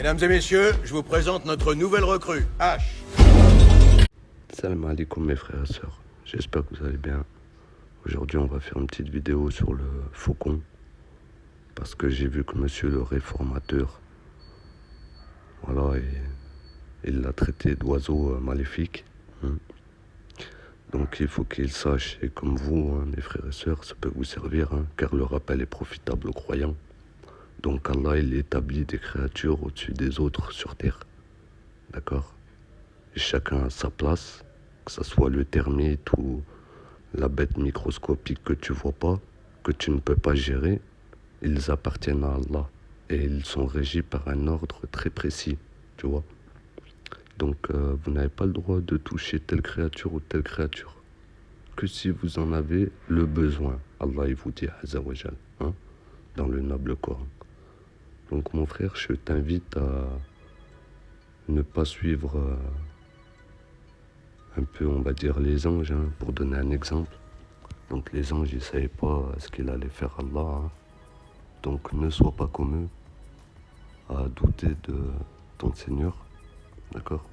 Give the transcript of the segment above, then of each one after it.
Mesdames et messieurs, je vous présente notre nouvelle recrue, H. Salam alaikum mes frères et sœurs, j'espère que vous allez bien. Aujourd'hui on va faire une petite vidéo sur le faucon. Parce que j'ai vu que monsieur le réformateur, voilà, il l'a traité d'oiseau maléfique. Donc il faut qu'il sache, et comme vous, mes frères et sœurs, ça peut vous servir, car le rappel est profitable aux croyants. Donc Allah, il établit des créatures au-dessus des autres sur terre. D'accord? Et chacun a sa place, que ce soit le termite ou la bête microscopique que tu vois pas, que tu ne peux pas gérer, ils appartiennent à Allah. Et ils sont régis par un ordre très précis, tu vois. Donc vous n'avez pas le droit de toucher telle créature ou telle créature. Que si vous en avez le besoin. Allah, il vous dit, Azza wa Jal, dans le noble Coran. Donc mon frère, je t'invite à ne pas suivre un peu, on va dire, les anges, pour donner un exemple. Donc les anges, ils ne savaient pas ce qu'il allait faire Allah. Donc ne sois pas comme eux à douter de ton Seigneur. D'accord?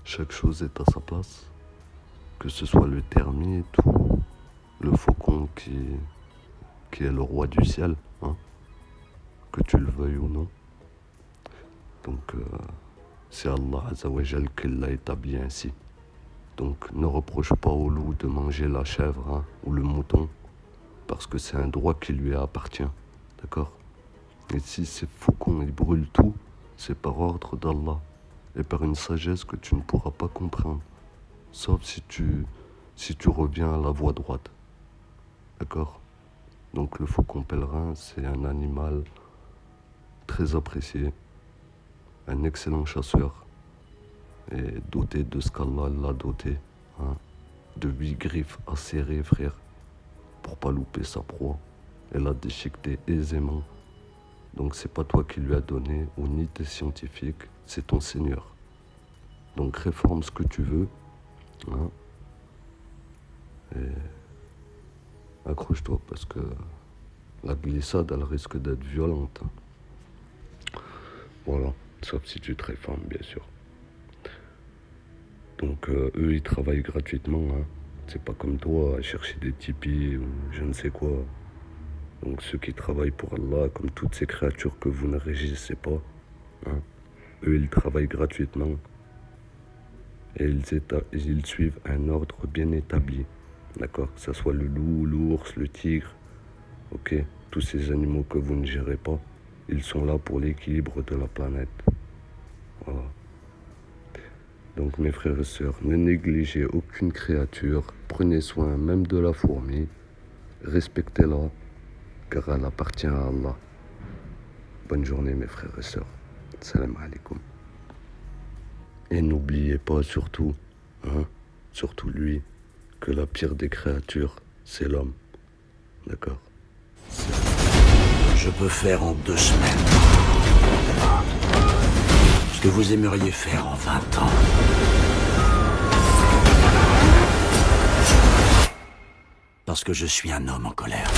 Chaque chose est à sa place. Que ce soit le termite ou le faucon qui est le roi du ciel. Que tu le veuilles ou non. Donc c'est Allah Azza wa Jal qui l'a établi ainsi. Donc ne reproche pas au loup de manger la chèvre ou le mouton, parce que c'est un droit qui lui appartient. D'accord? Et si ces faucons ils brûlent tout, c'est par ordre d'Allah et par une sagesse que tu ne pourras pas comprendre, sauf si tu reviens à la voie droite. D'accord? Donc le faucon pèlerin, c'est un animal très apprécié, un excellent chasseur, et doté de ce qu'Allah l'a doté, de 8 griffes acérées, frère, pour pas louper sa proie et la déchiqueter aisément. Donc c'est pas toi qui lui as donné, ou ni tes scientifiques, c'est ton Seigneur. Donc réforme ce que tu veux, et accroche-toi parce que la glissade, elle risque d'être violente. Voilà, sauf si tu te réformes, bien sûr. Donc eux, ils travaillent gratuitement. C'est pas comme toi à chercher des tipis ou je ne sais quoi. Donc ceux qui travaillent pour Allah, comme toutes ces créatures que vous ne régissez pas, eux, ils travaillent gratuitement. Et ils suivent un ordre bien établi. D'accord? Que ce soit le loup, l'ours, le tigre. Ok? Tous ces animaux que vous ne gérez pas, ils sont là pour l'équilibre de la planète. Voilà. Donc mes frères et sœurs, ne négligez aucune créature, prenez soin même de la fourmi, respectez-la, car elle appartient à Allah. Bonne journée mes frères et sœurs. Salam alaikum. Et n'oubliez pas surtout, surtout lui, que la pire des créatures, c'est l'homme. D'accord? Je peux faire en 2 semaines ce que vous aimeriez faire en 20 ans. Parce que je suis un homme en colère.